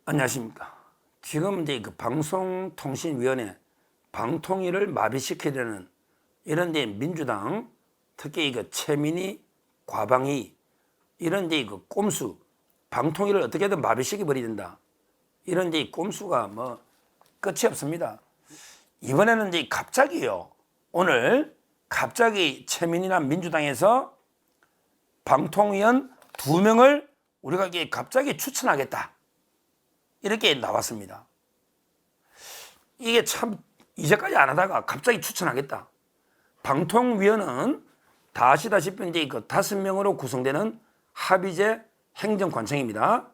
안녕하십니까. 지금 이제 그 방송통신위원회 방통위를 마비시키려는 이런 데 민주당 특히 그 최민희 과방위 이런 데 그 꼼수 방통위를 어떻게든 마비시켜 버려야 된다. 이런 데 꼼수가 뭐 끝이 없습니다. 이번에는 이제 갑자기요. 오늘 갑자기 최민희나 민주당에서 방통위원 2명을 우리가 이게 갑자기 추천하겠다. 이렇게 나왔습니다. 이게 참 이제까지 안 하다가 갑자기 추천하겠다. 방통위원은 다 아시다시피 이제 그 5명으로 구성되는 합의제 행정관청입니다.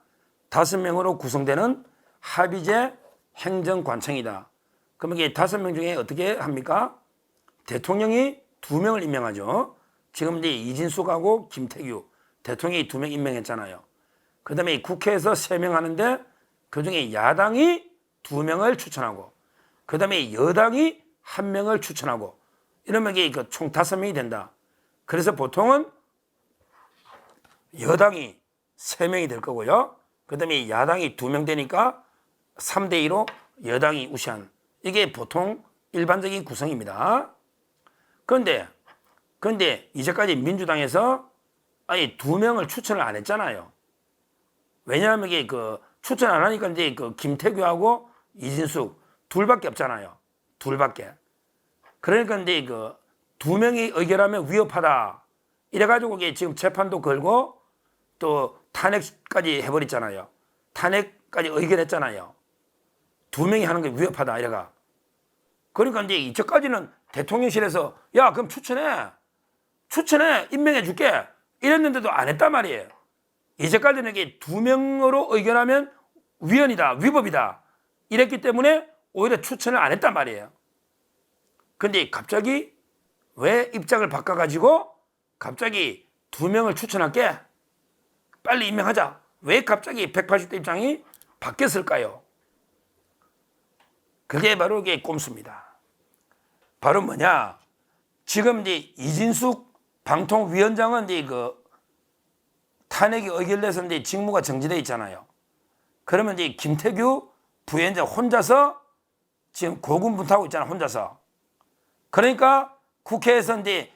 5명으로 구성되는 합의제 행정관청이다. 그럼 이게 5명 중에 어떻게 합니까? 대통령이 2명을 임명하죠. 지금 이제 이진숙하고 김태규 대통령이 2명 임명했잖아요. 그 다음에 국회에서 3명 하는데 그 중에 야당이 2명을 추천하고 그 다음에 여당이 1명을 추천하고 이러면 이게 총 5명이 된다. 그래서 보통은 여당이 3명이 될 거고요. 그 다음에 야당이 2명 되니까 3대2로 여당이 우세한 이게 보통 일반적인 구성입니다. 그런데 이제까지 민주당에서 아예 2명을 추천을 안 했잖아요. 왜냐하면 이게 그 추천 안 하니까 이제 그 김태규하고 이진숙 둘밖에 없잖아요. 둘밖에. 그러니까 이제 그 2명이 의결하면 위협하다. 이래가지고 이게 지금 재판도 걸고 또 탄핵까지 해버렸잖아요. 탄핵까지 의결했잖아요. 2명이 하는 게 위협하다. 이래가. 그러니까 이제 이제까지는 대통령실에서 야 그럼 추천해 임명해 줄게 이랬는데도 안 했단 말이에요. 이제까지는 이게 2명으로 의견하면 위헌이다, 위법이다 이랬기 때문에 오히려 추천을 안 했단 말이에요. 근데 갑자기 왜 입장을 바꿔가지고 갑자기 2명을 추천할게 빨리 임명하자 왜 갑자기 180도 입장이 바뀌었을까요? 그게 바로 이게 꼼수입니다. 바로 뭐냐? 지금 이제 이진숙 방통위원장은 이제 그 탄핵이 의결돼서 이제 직무가 정지돼 있잖아요. 그러면 이제 김태규 부위원장 혼자서 지금 고군분투하고 있잖아, 혼자서. 그러니까 국회에서 이제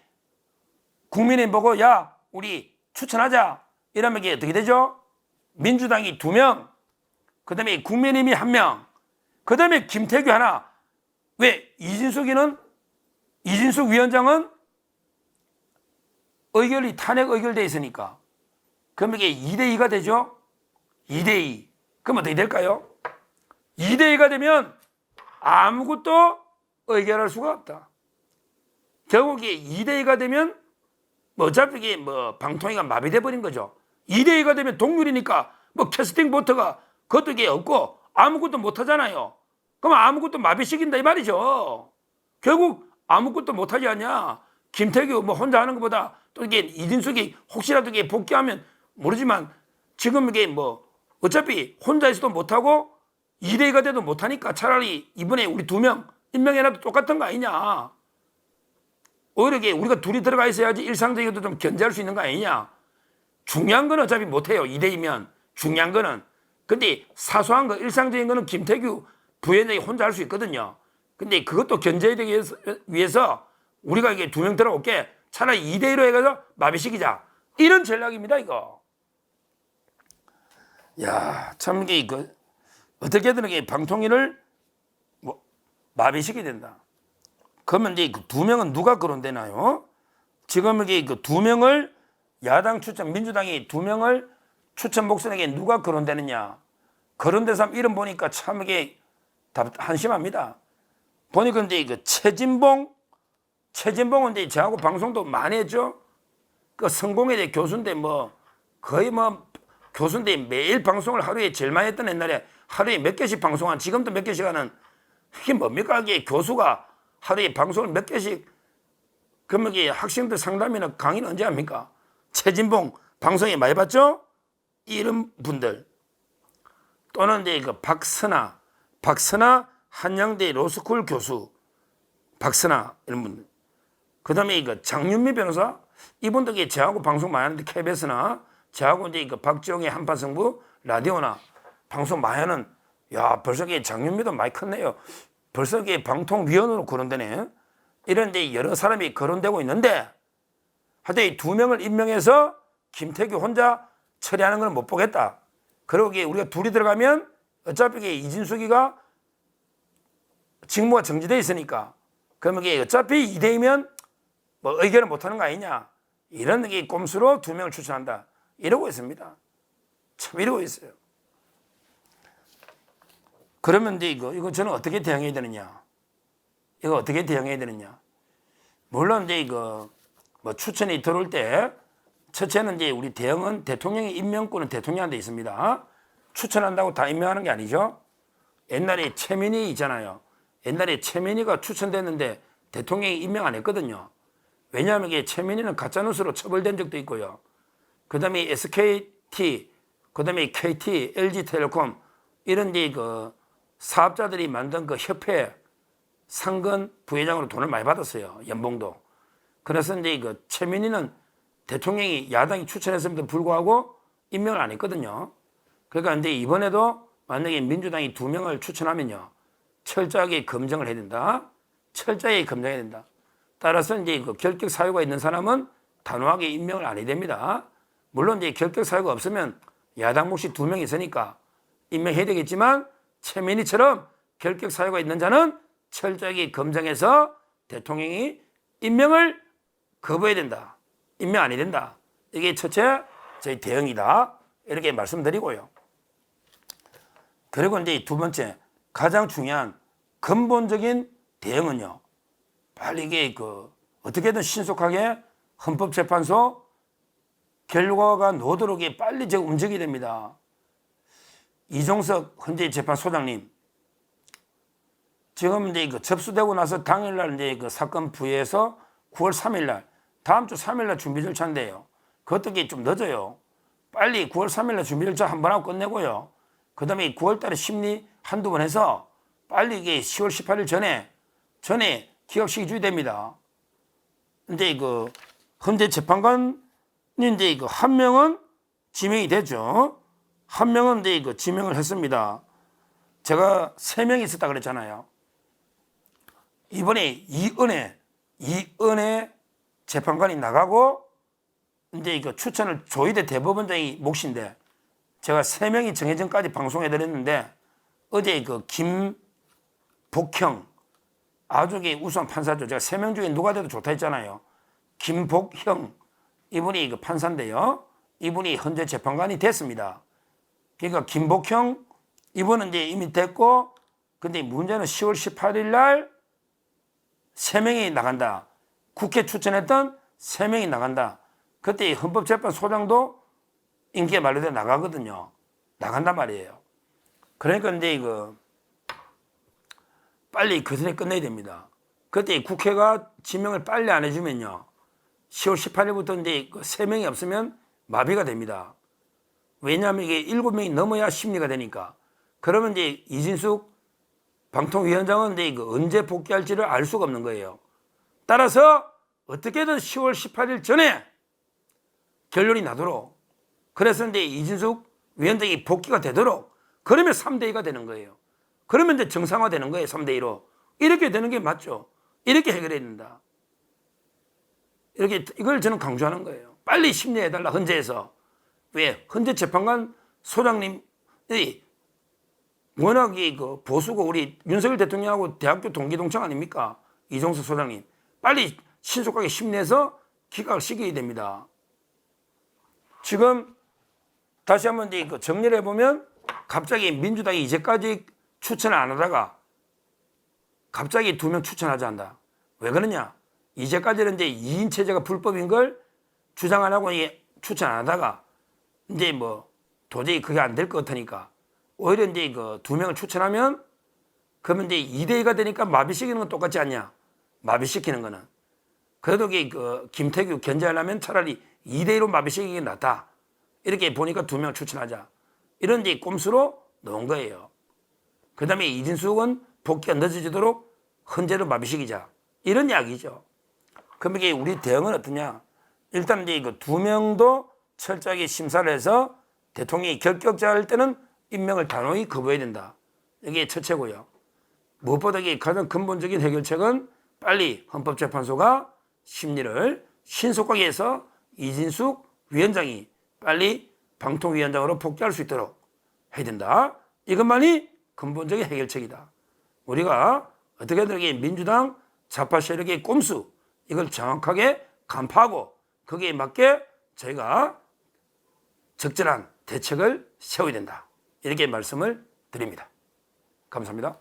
국민이 보고 야, 우리 추천하자. 이러면 이게 어떻게 되죠? 민주당이 2명, 그 다음에 국민의힘이 1명, 그 다음에 김태규 하나. 왜? 이진숙 위원장은 의결이 탄핵 의결돼 있으니까. 그럼 이게 2대2가 되죠? 2대2. 그럼 어떻게 될까요? 2대2가 되면 아무것도 의결할 수가 없다. 결국 이게 2대2가 되면 뭐 어차피 이게 뭐 방통위가 마비돼 버린 거죠. 2대2가 되면 동률이니까 뭐 캐스팅 보트가 그것도 이게 없고 아무것도 못 하잖아요. 그럼 아무것도 마비시킨다 이 말이죠. 결국 아무것도 못 하지 않냐. 김태규 뭐 혼자 하는 것보다 또 이게 이진숙이 혹시라도 이게 복귀하면 모르지만 지금 이게 뭐 어차피 혼자 있어도 못하고 2대2가 돼도 못하니까 차라리 이번에 우리 2명 임명해놔도 똑같은 거 아니냐. 오히려 이게 우리가 둘이 들어가 있어야지 일상적이어도 좀 견제할 수 있는 거 아니냐. 중요한 건 어차피 못해요. 2대2면 중요한 거는. 근데 사소한 거 일상적인 거는 김태규 부위원장이 혼자 할 수 있거든요. 근데 그것도 견제하기 위해서 우리가 이게 2명 들어올게 차라리 2대1로 해가지고 마비시키자. 이런 전략입니다, 이거. 야, 참 이게 그 어떻게든 이게 방통위를 뭐 마비시켜야 된다. 그러면 이제 그 2명은 누가 거론되나요? 지금 이게 그 2명을 야당 추천, 민주당이 2명을 추천 목선에게 누가 거론되느냐? 거론된 사람 이름 보니까 참 이게 한심합니다. 보니까 이제 그 최진봉은 이제 저하고 방송도 많이 했죠. 그 성공회대 교수인데 뭐 거의 뭐 교수인데 매일 방송을 하루에 제일 많이 했던 옛날에 하루에 몇 개씩 방송한 지금도 몇 개씩 하는 이게 뭡니까? 이게 교수가 하루에 방송을 몇 개씩 그러면 이게 학생들 상담이나 강의는 언제 합니까? 최진봉 방송에 많이 봤죠? 이런 분들 또는 이제 그 박선아 한양대 로스쿨 교수 박선아 이런 분들 그 다음에 이거 장윤미 변호사 이분도 저하고 방송 많이 하는데 KBS나 저하고 이제 그 박지용의 한파승부 라디오나 방송 많이 하는, 야, 벌써 이게 장윤미도 많이 컸네요. 벌써 이게 방통위원으로 거론되네. 이런 데 여러 사람이 거론되고 있는데, 하여튼 이 두 명을 임명해서 김태규 혼자 처리하는 건 못 보겠다. 그리고 이게 우리가 둘이 들어가면 어차피 이게 이진숙이가 직무가 정지돼 있으니까, 그러면 이게 어차피 2대이면 뭐 의견을 못 하는 거 아니냐. 이런 게 꼼수로 두 명을 추천한다. 이러고 있습니다. 참 이러고 있어요. 그러면 이제 이거 저는 어떻게 대응해야 되느냐? 이거 어떻게 대응해야 되느냐? 물론 이제 이거 뭐 추천이 들어올 때 첫째는 이제 우리 대응은 대통령의 임명권은 대통령한테 있습니다. 추천한다고 다 임명하는 게 아니죠. 옛날에 최민희 있잖아요. 옛날에 최민희가 추천됐는데 대통령이 임명 안 했거든요. 왜냐하면 이게 최민희는 가짜뉴스로 처벌된 적도 있고요. 그 다음에 SKT, 그 다음에 KT, LG텔레콤 이런 이제 그 사업자들이 만든 그 협회 상근 부회장으로 돈을 많이 받았어요. 연봉도. 그래서 이제 그 최민희는 대통령이 야당이 추천했음에도 불구하고 임명을 안 했거든요. 그러니까 이제 이번에도 만약에 민주당이 두 명을 추천하면요. 철저하게 검증을 해야 된다. 철저하게 검증해야 된다. 따라서 이제 그 결격 사유가 있는 사람은 단호하게 임명을 안 해야 됩니다. 물론 이제 결격 사유가 없으면 야당 몫이 두 명 있으니까 임명해야 되겠지만 최민희처럼 결격 사유가 있는 자는 철저하게 검증해서 대통령이 임명을 거부해야 된다. 임명 안 해야 된다. 이게 첫째 저희 대응이다. 이렇게 말씀드리고요. 그리고 이제 두 번째 가장 중요한 근본적인 대응은요. 빨리 이게 어떻게든 신속하게 헌법재판소 결과가 나오도록 빨리 움직여야 됩니다. 이종석 헌재 재판소장님 지금 이제 접수되고 나서 당일날 이제 그 사건 부회에서 9월 3일날 다음 주 3일날 준비 절차인데요. 그것도 좀 늦어요. 빨리 9월 3일날 준비 절차 한번 하고 끝내고요. 그 다음에 9월 달에 심리 한두 번 해서 빨리 이게 10월 18일 전에 기각시켜줘야 됩니다. 근데 헌재 재판관이 이제 한 명은 지명이 됐죠. 한 명은 이제 지명을 했습니다. 제가 3명이 있었다 그랬잖아요. 이번에 이은혜 재판관이 나가고 이제 추천을 조희대 대법원장이 몫인데 제가 3명이 정해전까지 방송해 드렸는데 어제 김복형 아주 우수한 판사죠. 제가 3명 중에 누가 돼도 좋다 했잖아요. 김복형 이분이 판사인데요. 이분이 헌재 재판관이 됐습니다. 그러니까 김복형 이분은 이제 이미 됐고 근데 문제는 10월 18일 날 3명이 나간다. 국회 추천했던 3명이 나간다. 그때 헌법재판소장도 인기에 말로돼 나가거든요. 나간단 말이에요. 그러니까 이제 빨리 그 전에 끝내야 됩니다. 그때 국회가 지명을 빨리 안 해주면요. 10월 18일부터 이제 3명이 없으면 마비가 됩니다. 왜냐하면 이게 7명이 넘어야 심리가 되니까. 그러면 이제 이진숙 방통위원장은 이제 언제 복귀할지를 알 수가 없는 거예요. 따라서 어떻게든 10월 18일 전에 결론이 나도록 그래서 이제 이진숙 위원장이 복귀가 되도록 그러면 3대2가 되는 거예요. 그러면 이제 정상화되는 거예요. 3대2로. 이렇게 되는 게 맞죠. 이렇게 해결해야 된다. 이걸 저는 강조하는 거예요. 빨리 심리해달라 헌재에서. 왜? 헌재 재판관 소장님이 워낙에 보수고 우리 윤석열 대통령하고 대학교 동기 동창 아닙니까? 이종석 소장님. 빨리 신속하게 심리해서 기각을 시켜야 됩니다. 지금 다시 한번 이제 정리를 해보면 갑자기 민주당이 이제까지 추천을 안 하다가 갑자기 2명 추천하지 않는다. 왜 그러냐? 이제까지는 이제 2인 체제가 불법인 걸 주장 안 하고 추천 안 하다가 이제 도저히 그게 안 될 것 같으니까 오히려 이제 2명을 추천하면 그러면 이제 2대2가 되니까 마비시키는 건 똑같지 않냐? 마비시키는 거는. 그래도 김태규 견제하려면 차라리 2대2로 마비시키는 게 낫다. 이렇게 보니까 2명을 추천하자. 이런 이제 꼼수로 넣은 거예요. 그 다음에 이진숙은 복귀가 늦어지도록 헌재로 마비시키자. 이런 이야기죠. 그럼 이게 우리 대응은 어떠냐? 일단 이제 2명도 철저하게 심사를 해서 대통령이 결격자 할 때는 임명을 단호히 거부해야 된다. 이게 첫째고요. 무엇보다 이게 가장 근본적인 해결책은 빨리 헌법재판소가 심리를 신속하게 해서 이진숙 위원장이 빨리 방통위원장으로 복귀할 수 있도록 해야 된다. 이것만이 근본적인 해결책이다. 우리가 어떻게든 이 민주당 좌파 세력의 꼼수 이걸 정확하게 간파하고 거기에 맞게 저희가 적절한 대책을 세워야 된다. 이렇게 말씀을 드립니다. 감사합니다.